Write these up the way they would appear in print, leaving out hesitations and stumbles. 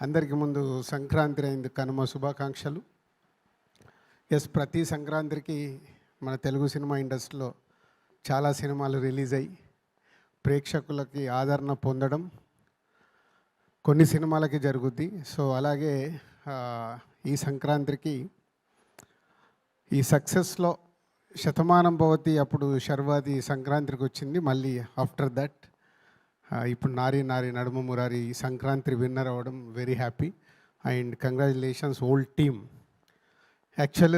అందరికీ ముందు సంక్రాంతి అయింది, కనుమ శుభాకాంక్షలు. ప్రతి సంక్రాంతికి మన తెలుగు సినిమా ఇండస్ట్రీలో చాలా సినిమాలు రిలీజ్ అయ్యి ప్రేక్షకులకి ఆదరణ పొందడం కొన్ని సినిమాలకి జరుగుద్ది. సో అలాగే ఈ సంక్రాంతికి ఈ సక్సెస్లో శతమానం భవతి అప్పుడు శర్వాది సంక్రాంతికి వచ్చింది. మళ్ళీ ఆఫ్టర్ దట్ ఇప్పుడు నారీ నారీ నడుమ మురారి సంక్రాంతి విన్నర్ అవ్వడం very happy and congratulations all team. Actual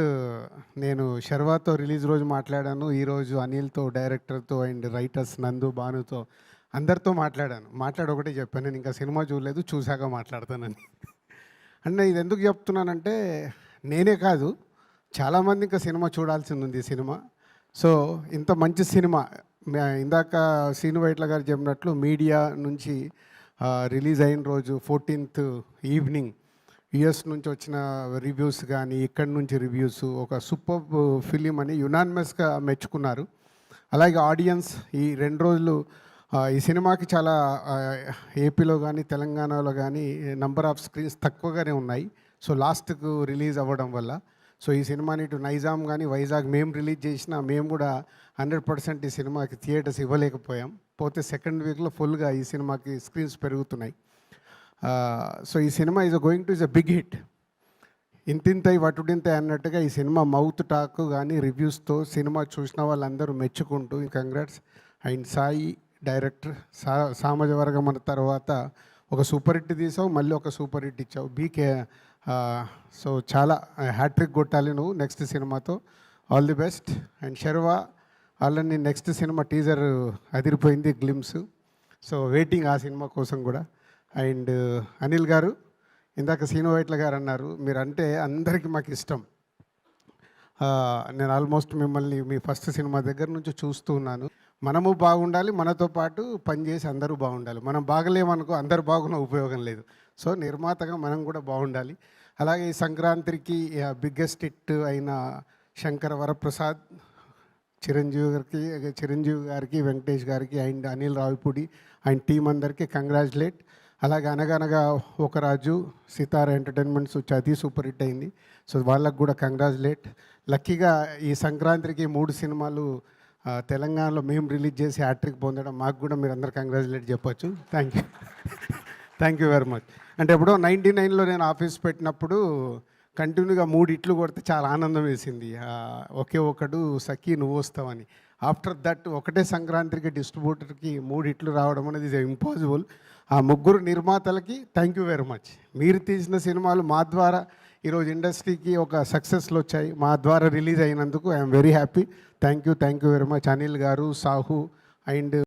నేను శర్వాతో రిలీజ్ రోజు మాట్లాడాను, ఈరోజు అనిల్తో, డైరెక్టర్తో అండ్ రైటర్స్ నందు, భానుతో అందరితో మాట్లాడి ఒకటే చెప్పాను, నేను ఇంకా సినిమా చూడలేదు, చూశాక మాట్లాడతానని. అంటే ఇది ఎందుకు చెప్తున్నానంటే నేనే కాదు, చాలామంది ఇంకా సినిమా చూడాల్సింది ఉంది. సినిమా సో ఇంత మంచి సినిమా ఇందాక శ్రీను వైట్ల గారు చెప్పినట్లు మీడియా నుంచి రిలీజ్ అయిన రోజు 14th ఈవినింగ్ యుఎస్ నుంచి వచ్చిన రివ్యూస్ కానీ ఇక్కడి నుంచి రివ్యూస్ ఒక సూపర్ ఫిలిం అని యునానిమస్గా మెచ్చుకున్నారు. అలాగే ఆడియన్స్ ఈ 2 రోజులు ఈ సినిమాకి చాలా ఏపీలో కానీ తెలంగాణలో కానీ నంబర్ ఆఫ్ స్క్రీన్స్ తక్కువగానే ఉన్నాయి. సో లాస్ట్కు రిలీజ్ అవ్వడం వల్ల సో ఈ సినిమాని ఇటు నైజాం కానీ వైజాగ్ మేము రిలీజ్ చేసినా మేము కూడా 100% ఈ సినిమాకి థియేటర్స్ ఇవ్వలేకపోయాం. పోతే సెకండ్ వీక్లో ఫుల్గా ఈ సినిమాకి స్క్రీన్స్ పెరుగుతున్నాయి. సో ఈ cinema going to is a big hit. ఇంతింతై వటుడింతై అన్నట్టుగా ఈ సినిమా మౌత్ టాక్ కానీ రివ్యూస్తో సినిమా చూసిన వాళ్ళందరూ మెచ్చుకుంటూ కంగ్రాట్స్. అండ్ సాయి డైరెక్టర్ సామాజ వర్గం అన్న తర్వాత ఒక సూపర్ హిట్ తీసావు, మళ్ళీ ఒక సూపర్ హిట్ ఇచ్చావు. బీకే సో చాలా హ్యాట్రిక్ కొట్టాలి నువ్వు నెక్స్ట్ సినిమాతో. All the best. And Sharwa already next సినిమా టీజర్ అదిరిపోయింది, గ్లిమ్స్. సో వెయిటింగ్ ఆ సినిమా కోసం కూడా. అండ్ అనిల్ గారు, ఇందాక శ్రీను వైట్ల గారు అన్నారు, మీరంటే అందరికీ మాకు ఇష్టం. నేను ఆల్మోస్ట్ మిమ్మల్ని మీ ఫస్ట్ సినిమా దగ్గర నుంచి చూస్తూ ఉన్నాను. మనము బాగుండాలి, మనతో పాటు పనిచేసి అందరూ బాగుండాలి. మనం బాగలేమనుకో అందరు బాగున్న ఉపయోగం లేదు. సో నిర్మాతగా మనం కూడా బాగుండాలి. అలాగే ఈ సంక్రాంతికి బిగ్గెస్ట్ హిట్ అయిన శంకర వరప్రసాద్, చిరంజీవి గారికి, వెంకటేష్ గారికి and Anil Ravipudi and team అందరికీ కంగ్రాచులేట్. అలాగే అనగనగా ఒక రాజు, సితారా ఎంటర్టైన్మెంట్స్ అది సూపర్ హిట్ అయింది. సో వాళ్ళకు కూడా కంగ్రాచులేట్. లక్కీగా ఈ సంక్రాంతికి 3 సినిమాలు తెలంగాణలో మేము రిలీజ్ చేసి హ్యాట్రిక్ పొందడం మాకు కూడా మీరు అందరు కంగ్రాచులేట్ చెప్పొచ్చు. Thank you very much. అంటే ఎప్పుడో 99లో నేను ఆఫీస్ పెట్టినప్పుడు కంటిన్యూగా 3 హిట్లు కొడితే చాలా ఆనందం వేసింది. ఒకే ఒకడు సఖీ నువ్వు వస్తావని. ఆఫ్టర్ దట్ ఒకటే సంక్రాంతికి డిస్ట్రిబ్యూటర్కి 3 హిట్లు రావడం అనేది ఇస్ ఇంపాసిబుల్. ఆ 3 నిర్మాతలకి థ్యాంక్ యూ వెరీ మచ్. మీరు తీసిన సినిమాలు మా ద్వారా ఈరోజు ఇండస్ట్రీకి ఒక సక్సెస్లు వచ్చాయి, మా ద్వారా రిలీజ్ అయినందుకు I'm very happy. Thank you very much Anil గారు, సాహు అండ్